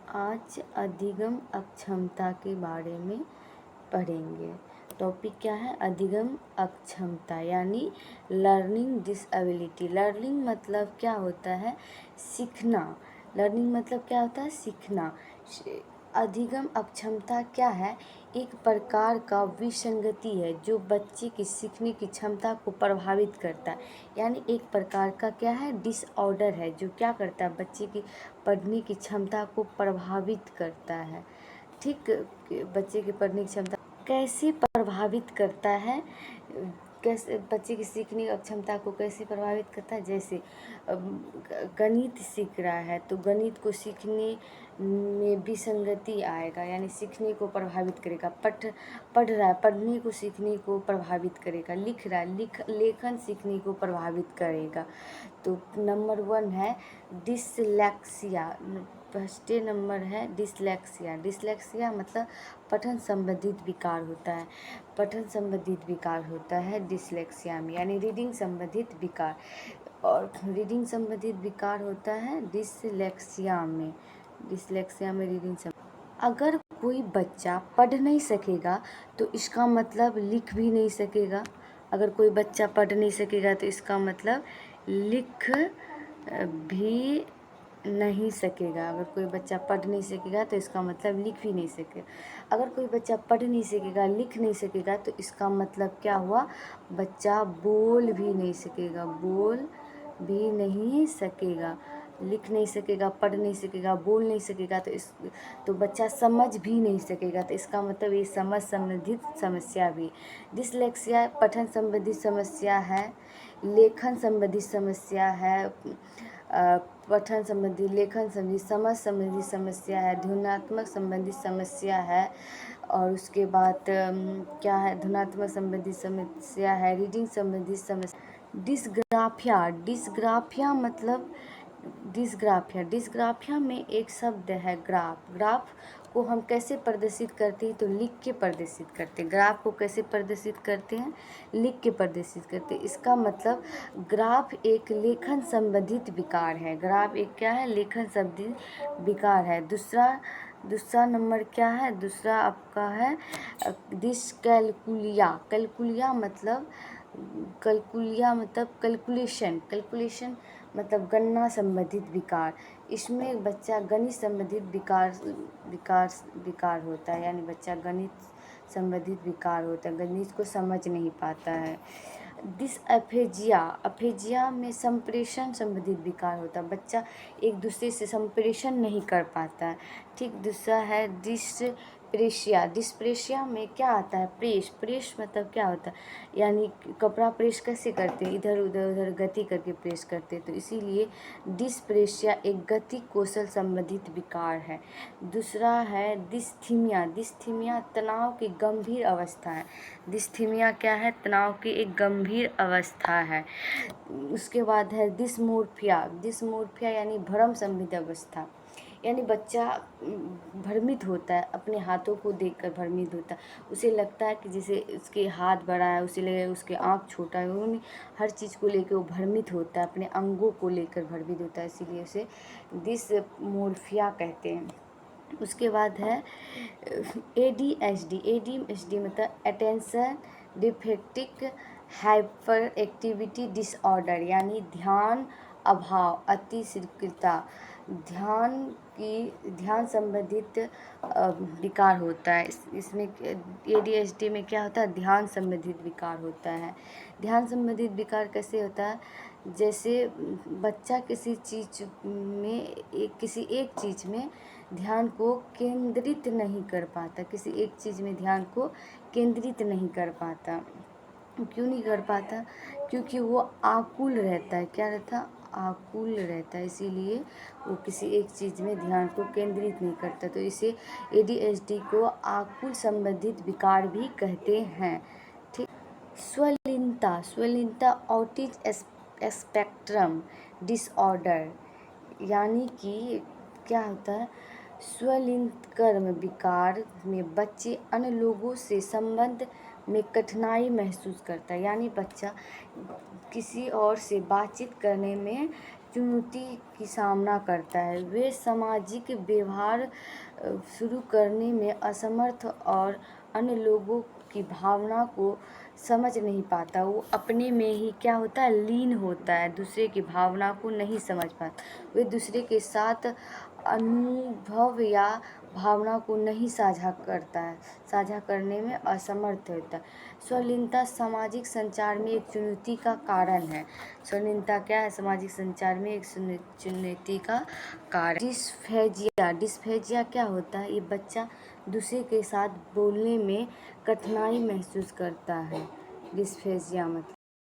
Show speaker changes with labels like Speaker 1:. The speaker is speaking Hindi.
Speaker 1: आज अधिगम अक्षमता के बारे में पढ़ेंगे। टॉपिक क्या है? अधिगम अक्षमता यानी लर्निंग डिसएबिलिटी। लर्निंग मतलब क्या होता है? सीखना। लर्निंग मतलब क्या होता है? सीखना। अधिगम अक्षमता क्या है? एक प्रकार का विसंगति है जो बच्चे की सीखने की क्षमता को प्रभावित करता है। यानी एक प्रकार का क्या है? डिसऑर्डर है जो क्या करता है? बच्चे की पढ़ने की क्षमता को प्रभावित करता है। ठीक, बच्चे की पढ़ने की क्षमता कैसे प्रभावित करता है? कैसे बच्चे की सीखने की क्षमता को कैसे प्रभावित करता है? जैसे गणित सीख रहा है तो गणित को सीखने में विसंगति आएगा, यानी सीखने को प्रभावित करेगा। पढ़ रहा है, पढ़ने को सीखने को प्रभावित करेगा। लिख रहा है, लेखन सीखने को प्रभावित करेगा। तो नंबर 1 है डिसलेक्सिया। फर्स्ट नंबर है डिसलेक्सिया। डिसलेक्सिया मतलब पठन संबंधित विकार होता है। पठन संबंधित विकार होता है डिसलेक्सिया में, यानी रीडिंग संबंधित विकार। और रीडिंग संबंधित विकार होता है डिसलेक्सिया में। डिसलेक्सिया में रीडिंग अगर कोई बच्चा पढ़ नहीं सकेगा तो इसका मतलब लिख भी नहीं सकेगा। अगर कोई बच्चा पढ़ नहीं सकेगा तो इसका मतलब लिख भी नहीं सकेगा। अगर कोई बच्चा पढ़ नहीं सकेगा तो इसका मतलब लिख भी नहीं सकेगा। अगर कोई बच्चा पढ़ नहीं सकेगा, लिख नहीं सकेगा तो इसका मतलब क्या हुआ? बच्चा बोल भी नहीं सकेगा। बोल भी नहीं सकेगा, लिख नहीं सकेगा, पढ़ नहीं सकेगा, बोल नहीं सकेगा तो बच्चा समझ भी नहीं सकेगा। तो इसका मतलब ये समझ संबंधित समस्या भी। डिसलेक्सिया पठन संबंधित समस्या है, लेखन संबंधित समस्या है, पठन संबंधी, लेखन संबंधी, समझ संबंधी समस्या है, ध्वन्यात्मक संबंधित समस्या है। और उसके बाद क्या है? ध्वन्यात्मक संबंधी समस्या है, रीडिंग संबंधी समस्या। डिस्ग्राफिया। डिस्ग्राफिया मतलब डिस्ग्राफिया में एक शब्द है ग्राफ। ग्राफ को हम कैसे प्रदर्शित करते हैं? तो लिख के प्रदर्शित करते हैं। ग्राफ को कैसे प्रदर्शित करते हैं? लिख के प्रदर्शित करते हैं। इसका मतलब ग्राफ एक लेखन संबंधित विकार है। ग्राफ एक क्या है? लेखन संबंधित विकार है। दूसरा नंबर क्या है? दूसरा आपका है डिसकैलकुलिया। कैलकुलिया मतलब कैलकुलेशन मतलब गणना संबंधित विकार। इसमें बच्चा गणित संबंधित विकार होता है, यानी बच्चा गणित संबंधित विकार होता है, गणित को समझ नहीं पाता है। अफेजिया में संप्रेषण संबंधित विकार होता है, बच्चा एक दूसरे से संप्रेषण नहीं कर पाता है। ठीक, दूसरा है डिस्प्रेशिया में क्या आता है? प्रेस मतलब क्या होता है? यानी कपड़ा प्रेस कैसे करते हैं? इधर उधर गति करके प्रेस करते हैं, तो इसीलिए डिस्प्रेशिया एक गति कौशल संबंधित विकार है। दूसरा है डिस्थीमिया तनाव की गंभीर अवस्था है। डिस्थीमिया क्या है? तनाव की एक गंभीर अवस्था है। उसके बाद है डिस्मोर्फिया यानी भ्रम संबंधित अवस्था, यानी बच्चा भ्रमित होता है, अपने हाथों को देखकर भ्रमित होता है। उसे लगता है कि जैसे उसके हाथ बड़ा है, उसे लगेगा उसके आँख छोटा है। उन्हें हर चीज़ को लेकर वो भ्रमित होता है, अपने अंगों को लेकर भ्रमित होता है, इसीलिए उसे डिसमोर्फिया कहते हैं। उसके बाद है ADHD मतलब attention defective hyper activity disorder, यानी ध्यान अभाव अतिशीघ्रता। ध्यान संबंधित विकार होता है। इसमें ADHD में क्या होता है? ध्यान संबंधित विकार होता है। ध्यान संबंधित विकार कैसे होता है? जैसे बच्चा किसी एक चीज़ में ध्यान को केंद्रित नहीं कर पाता, किसी एक चीज़ में ध्यान को केंद्रित नहीं कर पाता। क्यों नहीं कर पाता? क्योंकि वो आकुल रहता है। क्या रहता? आकुल रहता है, इसीलिए वो किसी एक चीज़ में ध्यान को केंद्रित नहीं करता। तो इसे ADHD को आकुल संबंधित विकार भी कहते हैं। ठीक, स्वलीनता ऑटिज्म स्पेक्ट्रम डिसऑर्डर, यानी कि क्या होता है? स्वलिंगकर्म विकार में बच्चे अन्य लोगों से संबंध में कठिनाई महसूस करता है, यानी बच्चा किसी और से बातचीत करने में चुनौती की सामना करता है। वे सामाजिक व्यवहार शुरू करने में असमर्थ और अन्य लोगों की भावना को समझ नहीं पाता। वो अपने में ही क्या होता है, लीन होता है, दूसरे की भावना को नहीं समझ पाता। वे दूसरे के साथ अनुभव या भावना को नहीं साझा करता है, साझा करने में असमर्थ होता है। स्वलीनता सामाजिक संचार में एक चुनौती का कारण है। स्वलीनता क्या है, सामाजिक संचार में एक चुनौती का कारण। डिस्फेजिया क्या होता है, ये बच्चा दूसरे के साथ बोलने में कठिनाई महसूस करता है। डिस्फेजिया मतलब